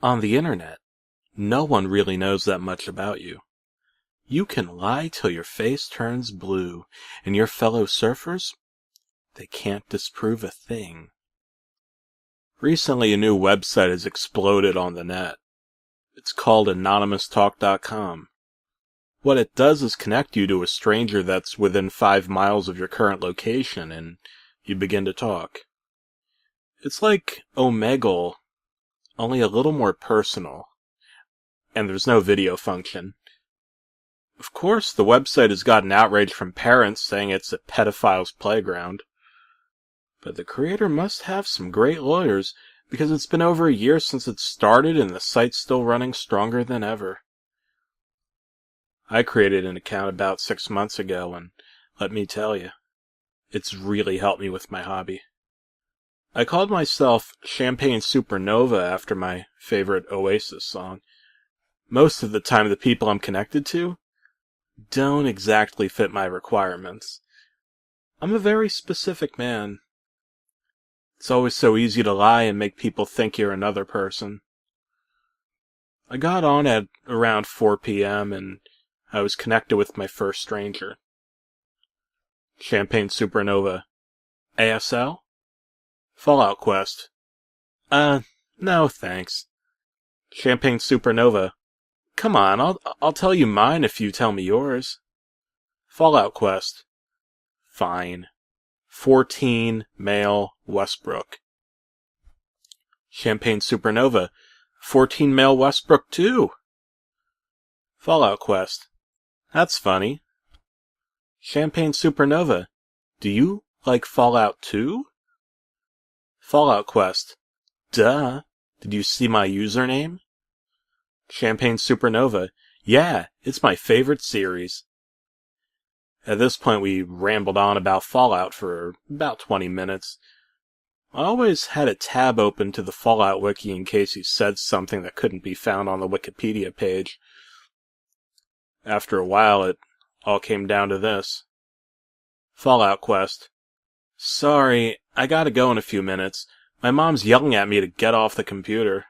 On the internet, no one really knows that much about you. You can lie till your face turns blue, and your fellow surfers, they can't disprove a thing. Recently, a new website has exploded on the net. It's called anonymoustalk.com. What it does is connect you to a stranger that's within 5 miles of your current location, and you begin to talk. It's like Omegle, only a little more personal. And there's no video function. Of course, the website has gotten outrage from parents saying it's a pedophile's playground. But the creator must have some great lawyers, because it's been over a year since it started and the site's still running stronger than ever. I created an account about 6 months ago, and let me tell you, it's really helped me with my hobby. I called myself Champagne Supernova after my favorite Oasis song. Most of the time, the people I'm connected to don't exactly fit my requirements. I'm a very specific man. It's always so easy to lie and make people think you're another person. I got on at around 4 p.m. and I was connected with my first stranger. Champagne Supernova. ASL? Fallout Quest. No thanks. Champagne Supernova. Come on, I'll tell you mine if you tell me yours. Fallout Quest. Fine. 14, male, Westbrook. Champagne Supernova. 14, male, Westbrook too. Fallout Quest. That's funny. Champagne Supernova. Do you like Fallout 2? Fallout Quest. Duh. Did you see my username? Champagne Supernova. Yeah, it's my favorite series. At this point, we rambled on about Fallout for about 20 minutes. I always had a tab open to the Fallout wiki in case he said something that couldn't be found on the Wikipedia page. After a while, it all came down to this. Fallout Quest. Sorry, I gotta go in a few minutes. My mom's yelling at me to get off the computer.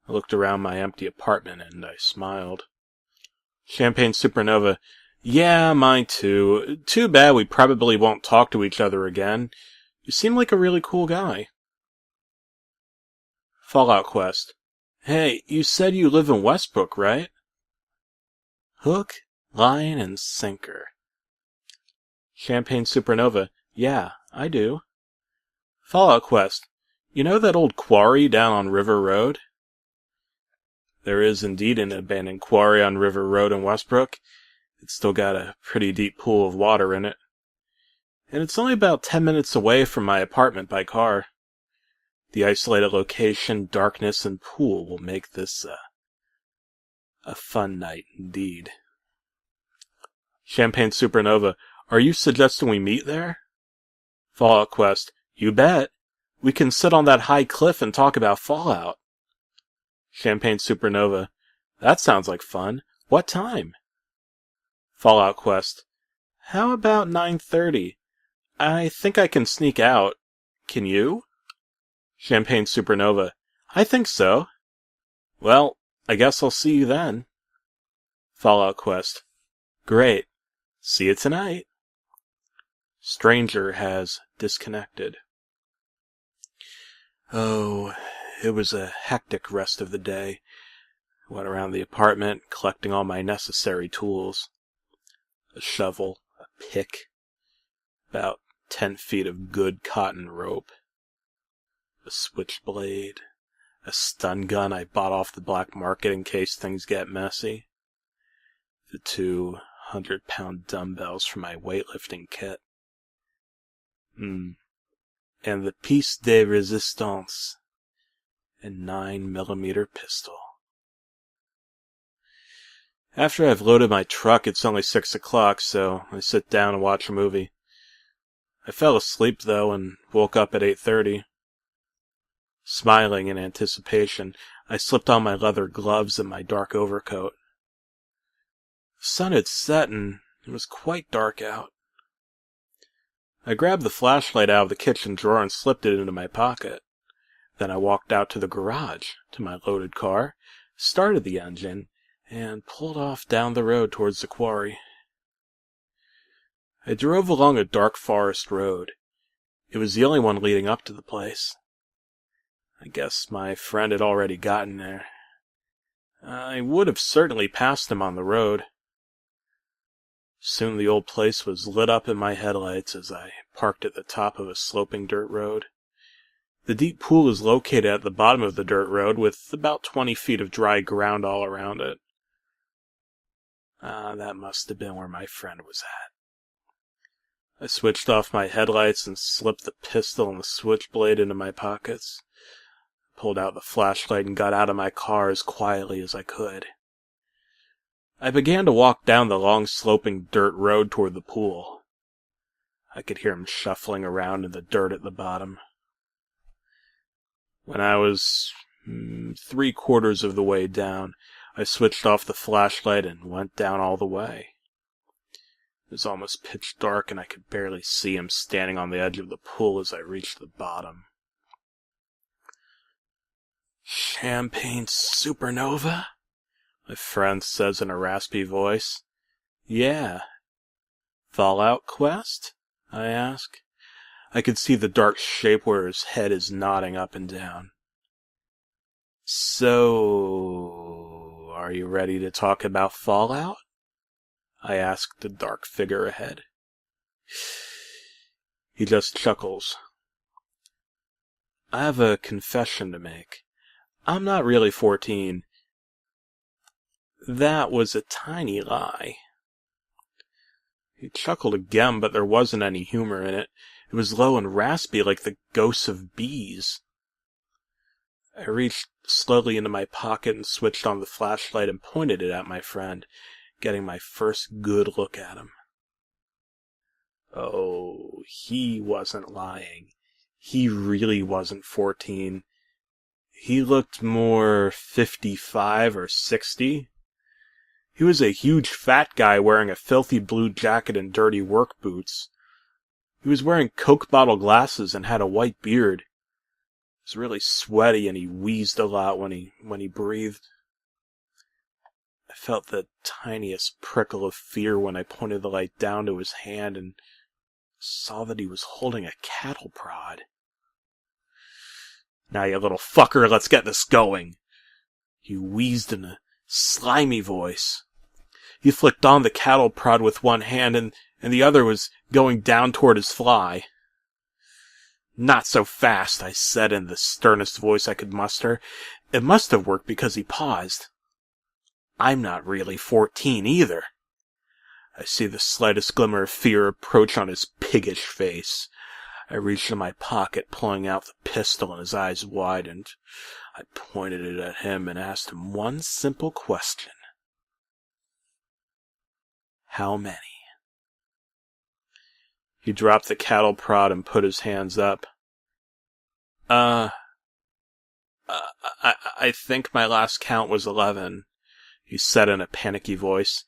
I looked around my empty apartment and I smiled. Champagne Supernova. Yeah, mine too. Too bad we probably won't talk to each other again. You seem like a really cool guy. Fallout Quest. Hey, you said you live in Westbrook, right? Hook, line, and sinker. Champagne Supernova. Yeah, I do. Fallout Quest. You know that old quarry down on River Road? There is indeed an abandoned quarry on River Road in Westbrook. It's still got a pretty deep pool of water in it. And it's only about 10 minutes away from my apartment by car. The isolated location, darkness, and pool will make this a fun night indeed. Champagne Supernova. Are you suggesting we meet there? Fallout Quest. You bet. We can sit on that high cliff and talk about Fallout. Champagne Supernova. That sounds like fun. What time? Fallout Quest. How about 9:30? I think I can sneak out. Can you? Champagne Supernova. I think so. Well, I guess I'll see you then. Fallout Quest. Great. See you tonight. Stranger has disconnected. Oh, it was a hectic rest of the day. I went around the apartment, collecting all my necessary tools. A shovel, a pick, about 10 feet of good cotton rope, a switchblade, a stun gun I bought off the black market in case things get messy, the 200-pound dumbbells for my weightlifting kit, and the piece de resistance, a 9mm pistol. After I've loaded my truck, it's only 6 o'clock, so I sit down and watch a movie. I fell asleep, though, and woke up at 8:30. Smiling in anticipation, I slipped on my leather gloves and my dark overcoat. The sun had set, and it was quite dark out. I grabbed the flashlight out of the kitchen drawer and slipped it into my pocket. Then I walked out to the garage, to my loaded car, started the engine, and pulled off down the road towards the quarry. I drove along a dark forest road. It was the only one leading up to the place. I guess my friend had already gotten there. I would have certainly passed him on the road. Soon the old place was lit up in my headlights as I parked at the top of a sloping dirt road. The deep pool is located at the bottom of the dirt road with about 20 feet of dry ground all around it. That must have been where my friend was at. I switched off my headlights and slipped the pistol and the switchblade into my pockets. Pulled out the flashlight and got out of my car as quietly as I could. I began to walk down the long sloping dirt road toward the pool. I could hear him shuffling around in the dirt at the bottom. When I was 3/4 of the way down, I switched off the flashlight and went down all the way. It was almost pitch dark and I could barely see him standing on the edge of the pool as I reached the bottom. "Champagne Supernova?" my friend says in a raspy voice. "Yeah." "Fallout Quest?" I ask. I could see the dark shape where his head is nodding up and down. "So, are you ready to talk about Fallout?" I ask the dark figure ahead. He just chuckles. "I have a confession to make. I'm not really 14. That was a tiny lie." He chuckled again, but there wasn't any humor in it. It was low and raspy like the ghosts of bees. I reached slowly into my pocket and switched on the flashlight and pointed it at my friend, getting my first good look at him. Oh, he wasn't lying. He really wasn't 14. He looked more 55 or 60. He was a huge fat guy wearing a filthy blue jacket and dirty work boots. He was wearing Coke bottle glasses and had a white beard. He was really sweaty and he wheezed a lot when he breathed. I felt the tiniest prickle of fear when I pointed the light down to his hand and saw that he was holding a cattle prod. "Now, you little fucker, let's get this going," he wheezed in a slimy voice. He flicked on the cattle prod with one hand, and the other was going down toward his fly. "Not so fast," I said in the sternest voice I could muster. It must have worked because he paused. I'm not really 14 either. I see the slightest glimmer of fear approach on his piggish face. I reached in my pocket, pulling out the pistol, and his eyes widened. I pointed it at him and asked him one simple question. "How many?" He dropped the cattle prod and put his hands up. I think my last count was 11, he said in a panicky voice.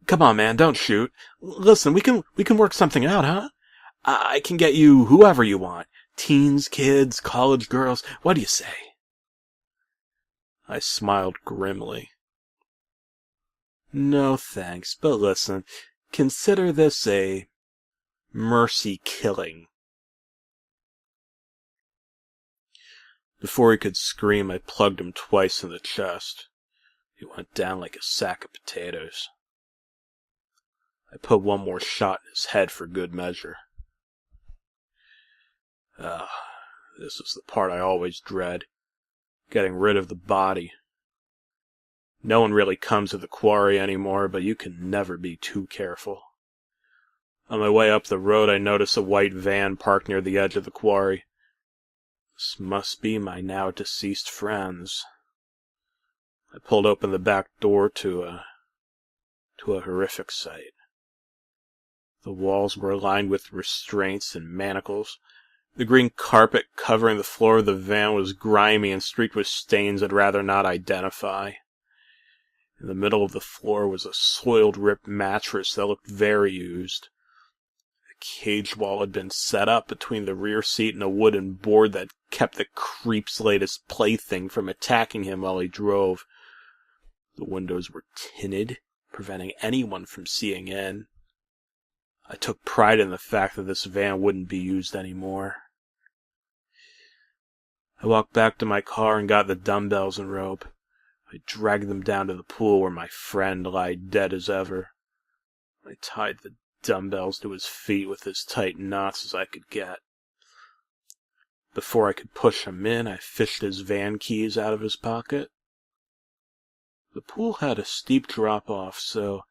"Come on, man, don't shoot. Listen, we can work something out, huh? I can get you whoever you want. Teens, kids, college girls. What do you say?" I smiled grimly. "No thanks, but listen, consider this a mercy killing." Before he could scream, I plugged him twice in the chest. He went down like a sack of potatoes. I put one more shot in his head for good measure. This is the part I always dread. Getting rid of the body. No one really comes to the quarry anymore, but you can never be too careful. On my way up the road, I noticed a white van parked near the edge of the quarry. This must be my now deceased friend's. I pulled open the back door to a horrific sight. The walls were lined with restraints and manacles. The green carpet covering the floor of the van was grimy and streaked with stains I'd rather not identify. In the middle of the floor was a soiled, ripped mattress that looked very used. cage wall had been set up between the rear seat and a wooden board that kept the creep's latest plaything from attacking him while he drove. The windows were tinted, preventing anyone from seeing in. I took pride in the fact that this van wouldn't be used anymore. I walked back to my car and got the dumbbells and rope. I dragged them down to the pool where my friend lay dead as ever. I tied the dumbbells to his feet with as tight knots as I could get. Before I could push him in, I fished his van keys out of his pocket. The pool had a steep drop-off, so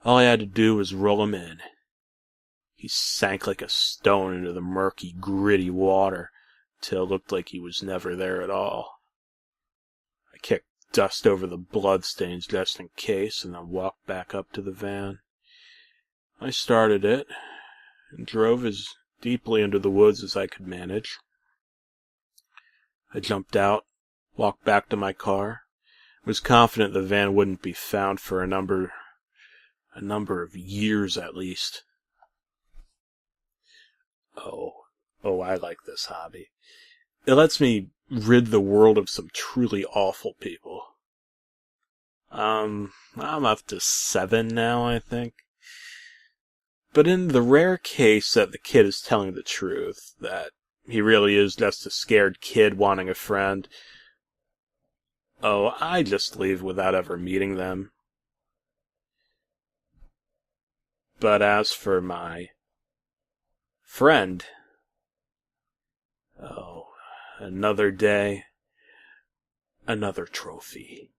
all I had to do was roll him in. He sank like a stone into the murky, gritty water, till it looked like he was never there at all. I kicked dust over the bloodstains just in case, and then walked back up to the van. I started it, and drove as deeply into the woods as I could manage. I jumped out, walked back to my car, was confident the van wouldn't be found for a number of years at least. Oh, I like this hobby. It lets me rid the world of some truly awful people. I'm up to 7 now, I think. But in the rare case that the kid is telling the truth, that he really is just a scared kid wanting a friend, I just leave without ever meeting them. But as for my friend, another day, another trophy.